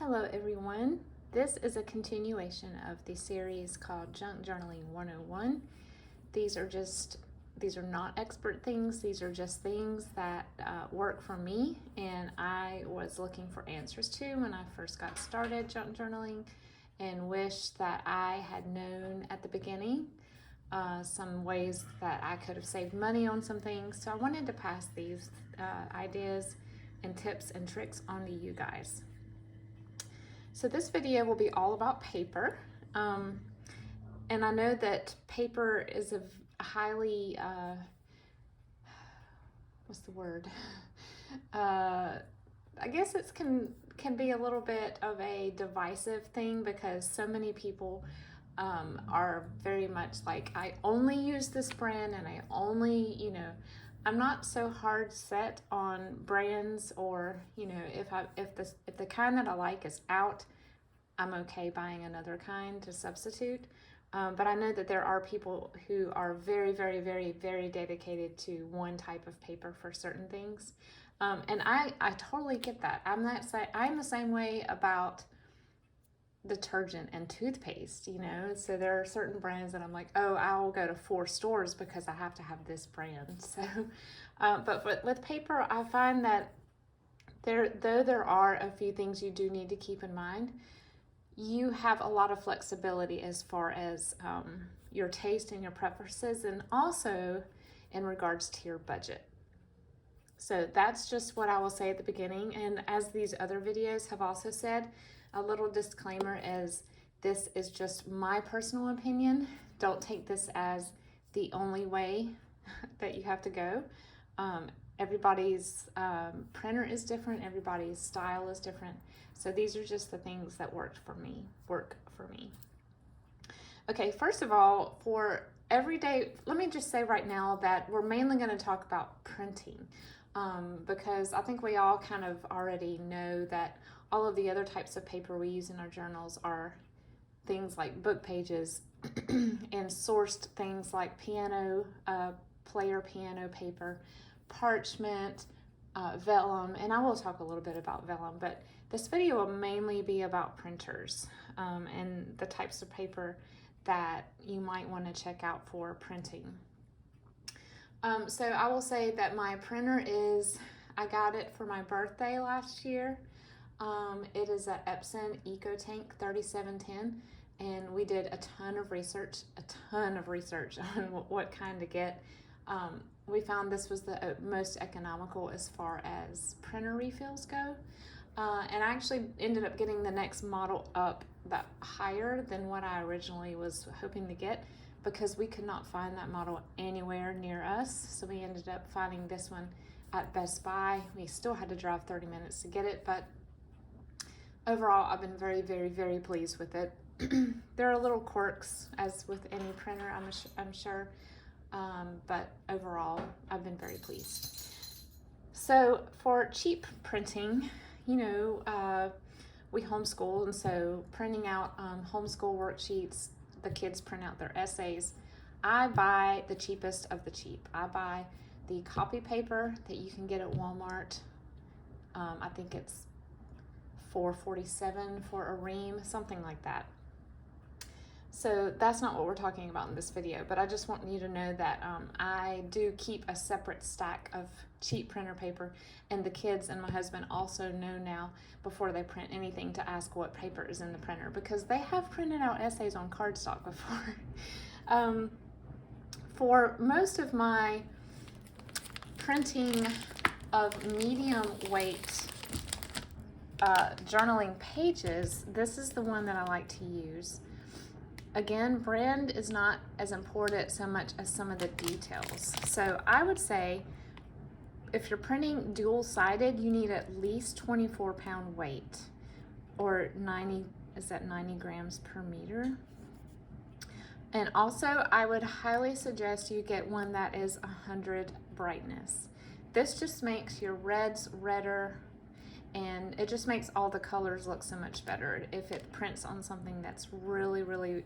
Hello everyone. This is a continuation of the series called Junk Journaling 101. These are not expert things. These are just things that work for me and I was looking for answers to when I first got started junk journaling and wish that I had known at the beginning some ways that I could have saved money on some things. So I wanted to pass these ideas and tips and tricks on to you guys. So this video will be all about paper. And I know that paper is a highly, what's the word? I guess it can be a little bit of a divisive thing because so many people are very much like, I only use this brand and I only, I'm not so hard set on brands, or if the kind that I like is out, I'm okay buying another kind to substitute. But I know that there are people who are very, very, very, very dedicated to one type of paper for certain things. And I totally get that. I'm the same way about detergent and toothpaste, so there are certain brands that I'm like, oh, I'll go to 4 stores because I have to have this brand. So but with paper, I find that though there are a few things you do need to keep in mind, you have a lot of flexibility as far as your taste and your preferences, and also in regards to your budget. So that's just what I will say at the beginning. And as these other videos have also said, a little disclaimer is this is just my personal opinion. Don't take this as the only way that you have to go. Everybody's printer is different. Everybody's style is different. So these are just the things that work for me. Okay, first of all, for everyday, let me just say right now that we're mainly going to talk about printing. Because I think we all kind of already know that all of the other types of paper we use in our journals are things like book pages and sourced things like piano paper, parchment, vellum, and I will talk a little bit about vellum, but this video will mainly be about printers and the types of paper that you might want to check out for printing. So I will say that my printer I got it for my birthday last year. It is a Epson EcoTank 3710, and we did a ton of research on what kind to get. We found this was the most economical as far as printer refills go. And I actually ended up getting the next model up that higher than what I originally was hoping to get, because we could not find that model anywhere near us. So we ended up finding this one at Best Buy. We still had to drive 30 minutes to get it, but overall, I've been very, very, very pleased with it. There are little quirks, as with any printer, I'm sure, but overall, I've been very pleased. So for cheap printing, we homeschool, and so printing out homeschool worksheets, the kids print out their essays. I buy the cheapest of the cheap. I buy the copy paper that you can get at Walmart. I think it's $4.47 for a ream, something like that. So that's not what we're talking about in this video, but I just want you to know that I do keep a separate stack of cheap printer paper, and the kids and my husband also know now before they print anything to ask what paper is in the printer, because they have printed out essays on cardstock before. For most of my printing of medium weight journaling pages, this is the one that I like to use. Again, brand is not as important so much as some of the details. So I would say if you're printing dual-sided, you need at least 24-pound weight, or 90 grams per meter. And also, I would highly suggest you get one that is 100 brightness. This just makes your reds redder, and it just makes all the colors look so much better if it prints on something that's really, really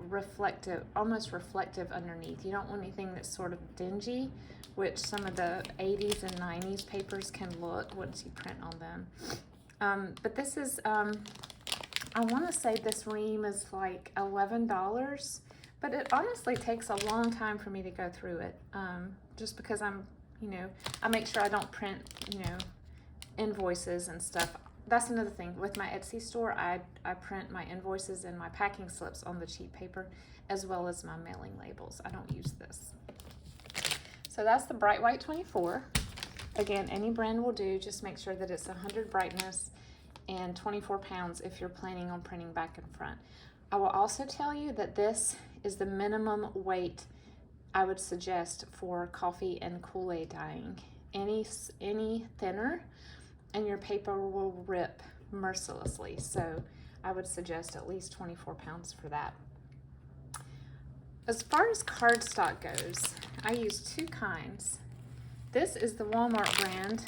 reflective, almost reflective underneath. You don't want anything that's sort of dingy, which some of the 80s and 90s papers can look once you print on them. But this is, I want to say this ream is like $11, but it honestly takes a long time for me to go through it, just because I'm, you know, I make sure I don't print, you know, invoices and stuff. That's another thing. With my Etsy store, I print my invoices and my packing slips on the cheap paper, as well as my mailing labels. I don't use this. So that's the Bright White 24. Again, any brand will do. Just make sure that it's 100 brightness and 24 pounds if you're planning on printing back and front. I will also tell you that this is the minimum weight I would suggest for coffee and Kool-Aid dyeing. Any thinner and your paper will rip mercilessly. So I would suggest at least 24 pounds for that. As far as cardstock goes, I use two kinds. This is the Walmart brand.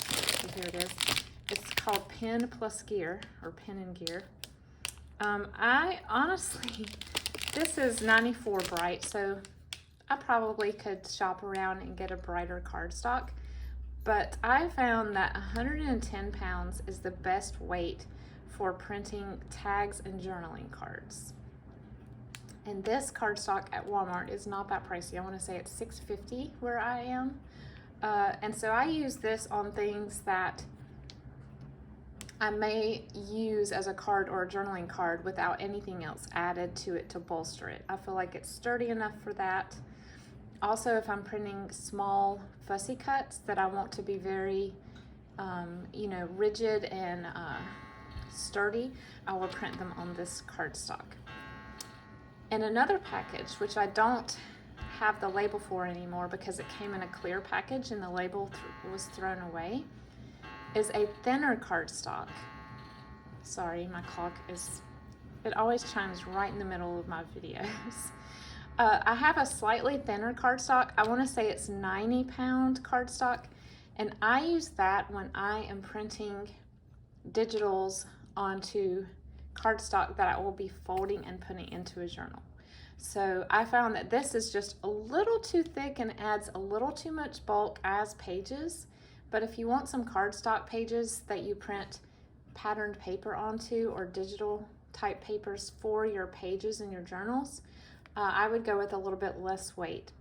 Here it is. It's called Pen Plus Gear, or Pen and Gear. I honestly, this is 94 bright, so I probably could shop around and get a brighter cardstock. But I found that 110 pounds is the best weight for printing tags and journaling cards. And this cardstock at Walmart is not that pricey. I want to say it's $6.50 where I am. And so I use this on things that I may use as a card or a journaling card without anything else added to it to bolster it. I feel like it's sturdy enough for that. Also, if I'm printing small fussy cuts that I want to be very, you know, rigid and sturdy, I will print them on this cardstock. And another package, which I don't have the label for anymore because it came in a clear package and the label was thrown away, is a thinner cardstock. Sorry, my clock is, it always chimes right in the middle of my videos. I have a slightly thinner cardstock. I want to say it's 90-pound cardstock, and I use that when I am printing digitals onto cardstock that I will be folding and putting into a journal. So I found that this is just a little too thick and adds a little too much bulk as pages. But if you want some cardstock pages that you print patterned paper onto, or digital type papers for your pages in your journals, I would go with a little bit less weight.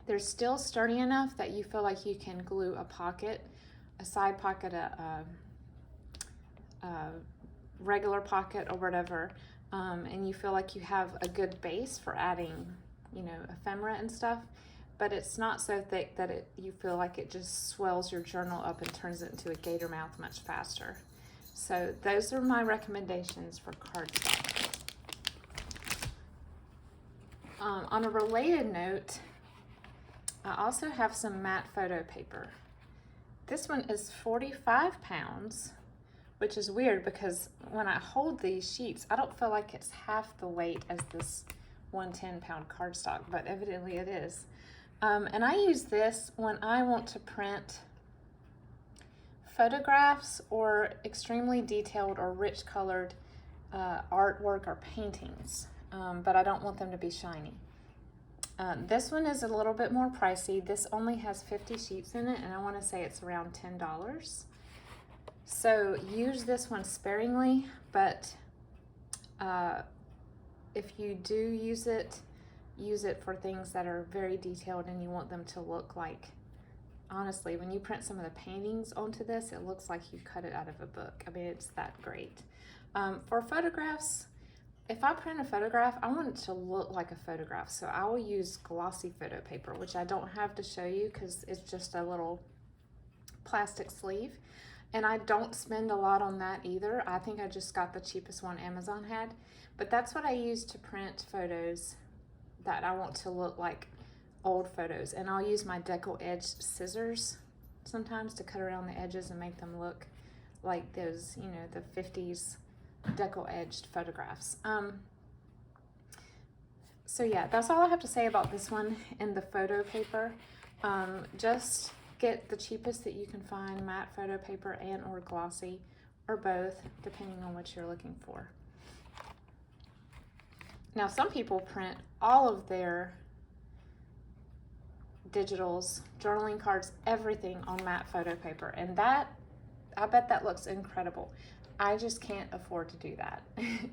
They're still sturdy enough that you feel like you can glue a pocket, a side pocket, a regular pocket or whatever, and you feel like you have a good base for adding, you know, ephemera and stuff, but it's not so thick that you feel like it just swells your journal up and turns it into a gator mouth much faster. So those are my recommendations for cardstock. On a related note, I also have some matte photo paper. This one is 45 pounds, which is weird because when I hold these sheets, I don't feel like it's half the weight as this 110-pound cardstock, but evidently it is. And I use this when I want to print photographs or extremely detailed or rich colored artwork or paintings, but I don't want them to be shiny. This one is a little bit more pricey. This only has 50 sheets in it, and I want to say it's around $10. So use this one sparingly, but if you do use it for things that are very detailed and you want them to look like, honestly, when you print some of the paintings onto this, it looks like you cut it out of a book. I mean, it's that great. For photographs, if I print a photograph, I want it to look like a photograph. So I will use glossy photo paper, which I don't have to show you because it's just a little plastic sleeve. And I don't spend a lot on that either. I think I just got the cheapest one Amazon had. But that's what I use to print photos that I want to look like old photos. And I'll use my decal edged scissors sometimes to cut around the edges and make them look like those, you know, the 50s decal edged photographs. So yeah, that's all I have to say about this one and the photo paper. Just get the cheapest that you can find, matte photo paper and or glossy, or both, depending on what you're looking for. Now, some people print all of their digitals, journaling cards, everything on matte photo paper, and that, I bet that looks incredible. I just can't afford to do that.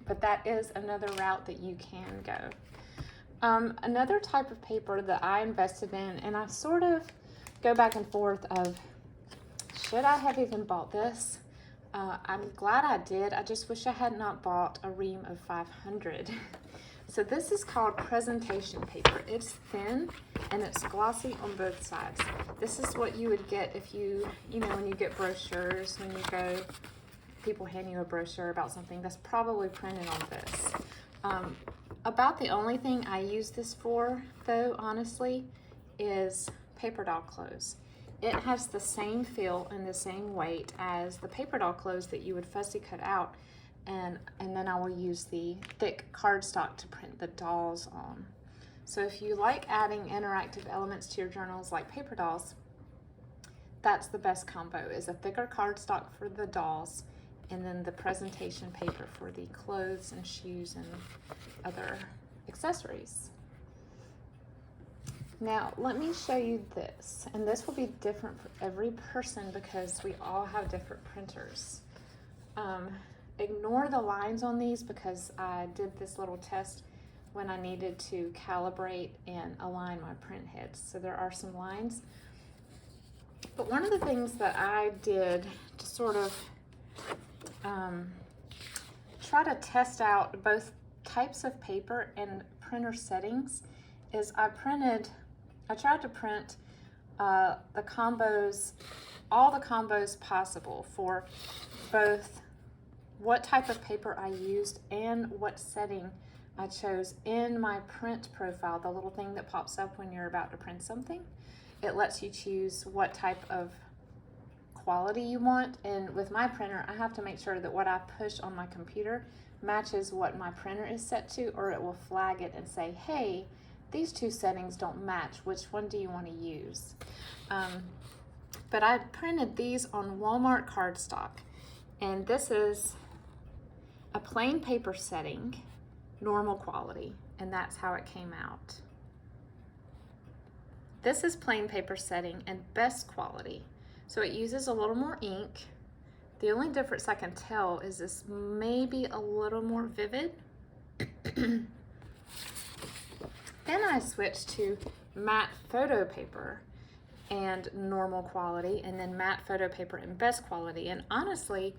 But that is another route that you can go. Another type of paper that I invested in, and I sort of go back and forth of, should I have even bought this? I'm glad I did. I just wish I had not bought a ream of 500. So this is called presentation paper. It's thin and it's glossy on both sides. This is what you would get if when you get brochures, when you go, people hand you a brochure about something that's probably printed on this. About the only thing I use this for, though, honestly, is paper doll clothes. It has the same feel and the same weight as the paper doll clothes that you would fussy cut out, and then I will use the thick cardstock to print the dolls on. So if you like adding interactive elements to your journals like paper dolls, that's the best combo, is a thicker cardstock for the dolls and then the presentation paper for the clothes and shoes and other accessories. Now, let me show you this, and this will be different for every person because we all have different printers. Ignore the lines on these because I did this little test when I needed to calibrate and align my print heads. So there are some lines. But one of the things that I did to sort of try to test out both types of paper and printer settings is I tried to print the combos, all the combos possible for both what type of paper I used and what setting I chose in my print profile, the little thing that pops up when you're about to print something. It lets you choose what type of quality you want, and with my printer I have to make sure that what I push on my computer matches what my printer is set to, or it will flag it and say, hey, these two settings don't match, which one do you want to use? But I printed these on Walmart cardstock, and this is a plain paper setting, normal quality, and that's how it came out. This is plain paper setting and best quality, so it uses a little more ink. The only difference I can tell is this may be a little more vivid. Then I switched to matte photo paper and normal quality, and then matte photo paper and best quality. And honestly,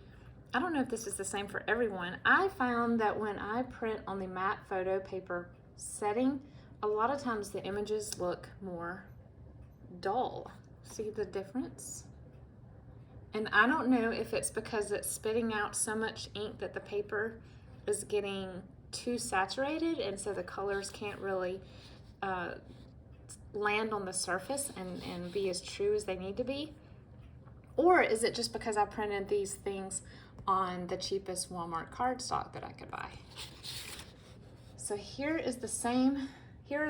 I don't know if this is the same for everyone. I found that when I print on the matte photo paper setting, a lot of times the images look more dull. See the difference? And I don't know if it's because it's spitting out so much ink that the paper is getting too saturated, and so the colors can't really land on the surface and be as true as they need to be. Or is it just because I printed these things on the cheapest Walmart cardstock that I could buy? So here are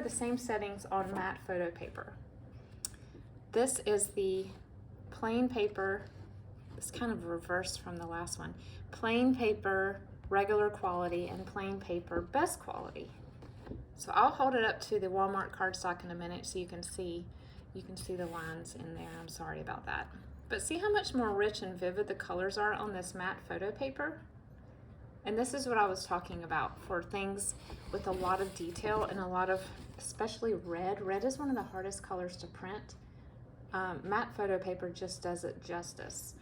the same settings on matte photo paper. This is the plain paper. It's kind of reversed from the last one. Plain paper, regular quality, and plain paper, best quality. So I'll hold it up to the Walmart cardstock in a minute so you can see the lines in there. I'm sorry about that. But see how much more rich and vivid the colors are on this matte photo paper? And this is what I was talking about for things with a lot of detail and a lot of, especially red. Red is one of the hardest colors to print. Matte photo paper just does it justice.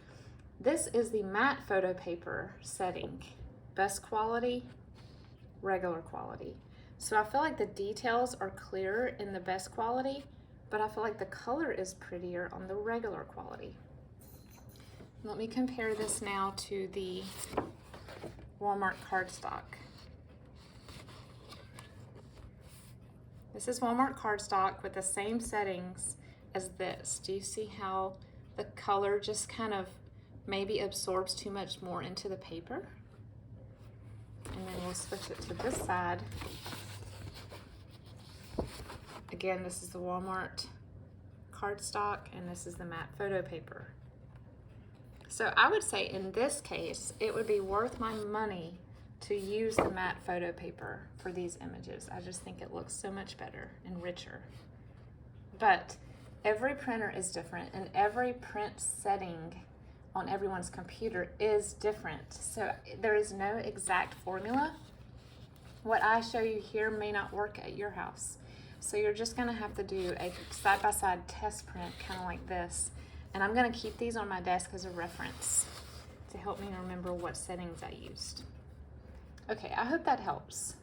This is the matte photo paper setting. Best quality, regular quality. So I feel like the details are clearer in the best quality, but I feel like the color is prettier on the regular quality. Let me compare this now to the Walmart cardstock. This is Walmart cardstock with the same settings as this. Do you see how the color just kind of maybe absorbs too much more into the paper? And then we'll switch it to this side. Again, this is the Walmart cardstock, and this is the matte photo paper. So I would say in this case, it would be worth my money to use the matte photo paper for these images. I just think it looks so much better and richer. But every printer is different, and every print setting on everyone's computer is different. So there is no exact formula. What I show you here may not work at your house. So you're just gonna have to do a side-by-side test print, kind of like this. And I'm gonna keep these on my desk as a reference to help me remember what settings I used. Okay, I hope that helps.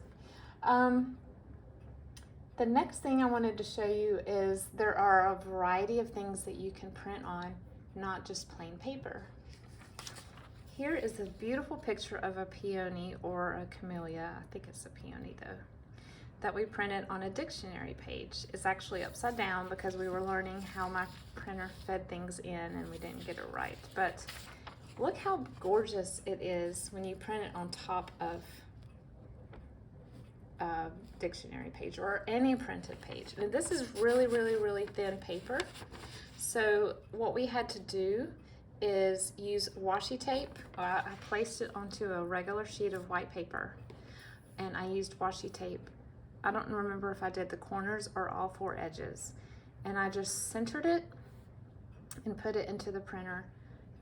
The next thing I wanted to show you is there are a variety of things that you can print on, not just plain paper. Here is a beautiful picture of a peony or a camellia. I think it's a peony though, that we printed on a dictionary page. It's actually upside down because we were learning how my printer fed things in and we didn't get it right. But look how gorgeous it is when you print it on top of a dictionary page or any printed page. And this is really, really, really thin paper. So what we had to do is use washi tape. I placed it onto a regular sheet of white paper and I used washi tape. I don't remember if I did the corners or all four edges. And I just centered it and put it into the printer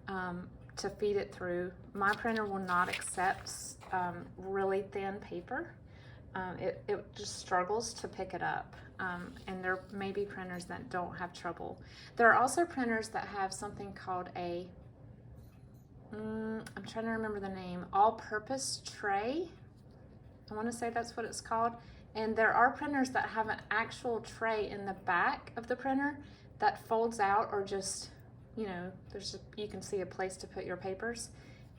to feed it through. My printer will not accept really thin paper. It just struggles to pick it up. And there may be printers that don't have trouble. There are also printers that have something called a, I'm trying to remember the name, all-purpose tray. I want to say that's what it's called. And there are printers that have an actual tray in the back of the printer that folds out, or just, you know, you can see a place to put your papers.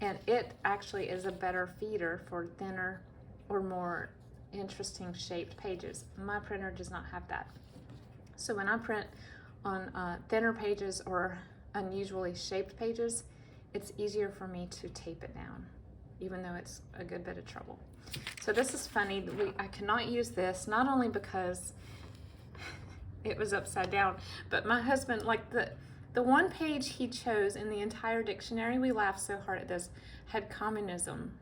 And it actually is a better feeder for thinner or more interesting shaped pages. My printer does not have that. So when I print on thinner pages or unusually shaped pages, it's easier for me to tape it down, even though it's a good bit of trouble. So this is funny. I cannot use this, not only because it was upside down, but my husband, like the one page he chose in the entire dictionary, we laughed so hard at this, had communism.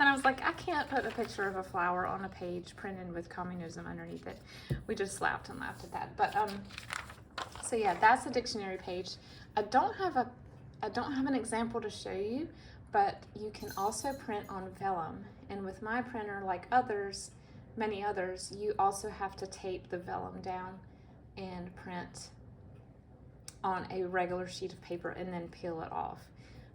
And I was like, I can't put a picture of a flower on a page printed with communism underneath it. We just laughed and laughed at that. But so yeah, that's a dictionary page. I don't have an example to show you, but you can also print on vellum. And with my printer, like others, many others, you also have to tape the vellum down and print on a regular sheet of paper and then peel it off.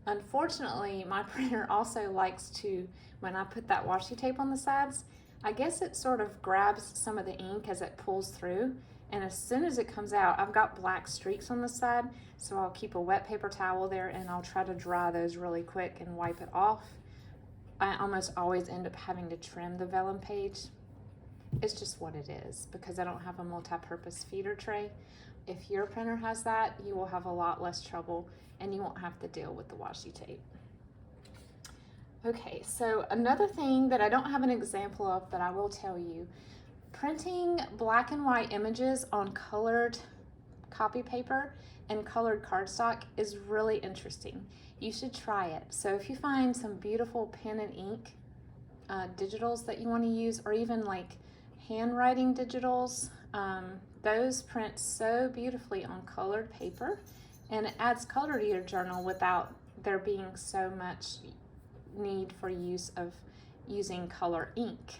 Unfortunately, my printer also likes to, when I put that washi tape on the sides, I guess it sort of grabs some of the ink as it pulls through, and as soon as it comes out, I've got black streaks on the side, so I'll keep a wet paper towel there and I'll try to dry those really quick and wipe it off. I almost always end up having to trim the vellum page. It's just what it is because I don't have a multi-purpose feeder tray. If your printer has that, you will have a lot less trouble and you won't have to deal with the washi tape. Okay, so another thing that I don't have an example of, but I will tell you, printing black and white images on colored copy paper and colored cardstock is really interesting. You should try it. So if you find some beautiful pen and ink digitals that you want to use, or even like handwriting digitals, those print so beautifully on colored paper, and it adds color to your journal without there being so much need for use of using color ink.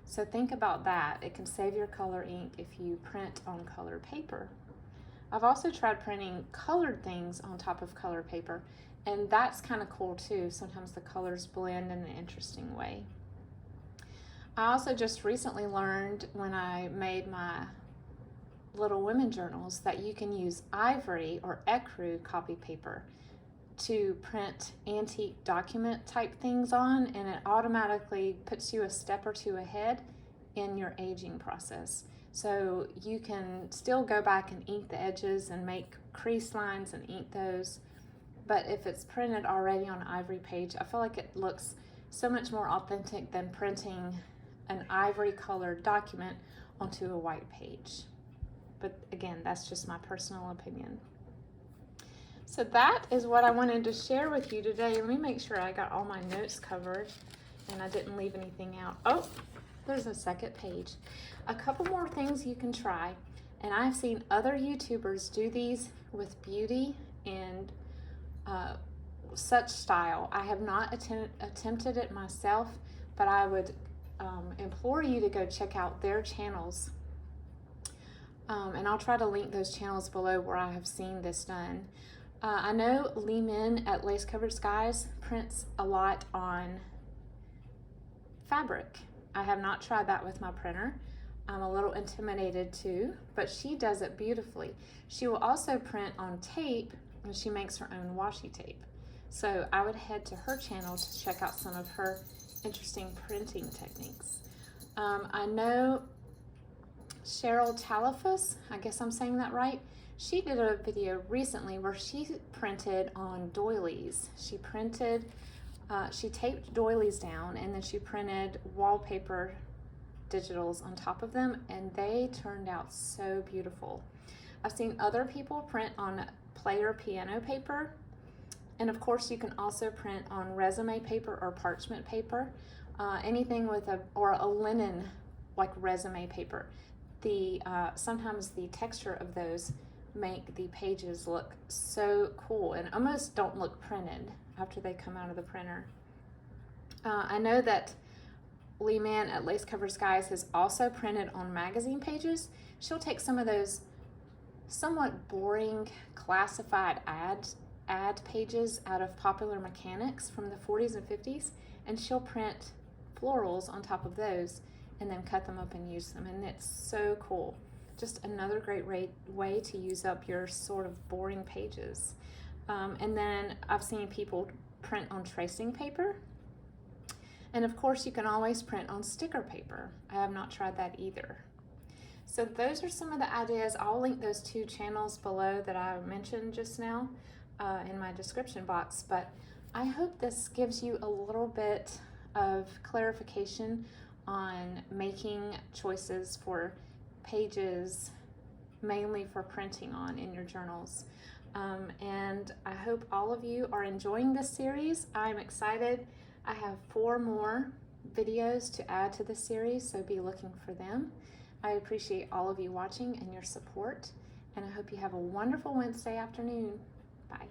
So think about that. It can save your color ink if you print on colored paper. I've also tried printing colored things on top of colored paper, and that's kind of cool too. Sometimes the colors blend in an interesting way. I also just recently learned when I made my Little Women journals that you can use ivory or ecru copy paper to print antique document type things on, and it automatically puts you a step or two ahead in your aging process. So you can still go back and ink the edges and make crease lines and ink those, but if it's printed already on an ivory page, I feel like it looks so much more authentic than printing an ivory colored document onto a white page. But again, that's just my personal opinion. So that is what I wanted to share with you today. Let me make sure I got all my notes covered and I didn't leave anything out. Oh, there's a second page. A couple more things you can try. And I've seen other YouTubers do these with beauty and such style. I have not attempted it myself, but I would implore you to go check out their channels. And I'll try to link those channels below where I have seen this done. I know Lee Min at Lace Covered Skies prints a lot on fabric. I have not tried that with my printer. I'm a little intimidated too, but she does it beautifully. She will also print on tape, and she makes her own washi tape. So I would head to her channel to check out some of her interesting printing techniques. I know Cheryl Talifus, I guess I'm saying that right. She did a video recently where she printed on doilies. She taped doilies down, and then she printed wallpaper digitals on top of them, and they turned out so beautiful. I've seen other people print on player piano paper, and of course you can also print on resume paper or parchment paper, anything with a linen like resume paper. Sometimes the texture of those make the pages look so cool and almost don't look printed after they come out of the printer. I know that Lee Min at Lace Covered Skies has also printed on magazine pages. She'll take some of those somewhat boring classified ad pages out of Popular Mechanics from the 40s and 50s, and she'll print florals on top of those and then cut them up and use them, and it's so cool. Just another great way to use up your sort of boring pages. And then I've seen people print on tracing paper, and of course you can always print on sticker paper. I have not tried that either. So those are some of the ideas. I'll link those two channels below that I mentioned just now in my description box, but I hope this gives you a little bit of clarification on making choices for pages mainly for printing on in your journals. And I hope all of you are enjoying this series. I'm excited. I have 4 more videos to add to this series, so be looking for them. I appreciate all of you watching and your support, and I hope you have a wonderful Wednesday afternoon. Bye.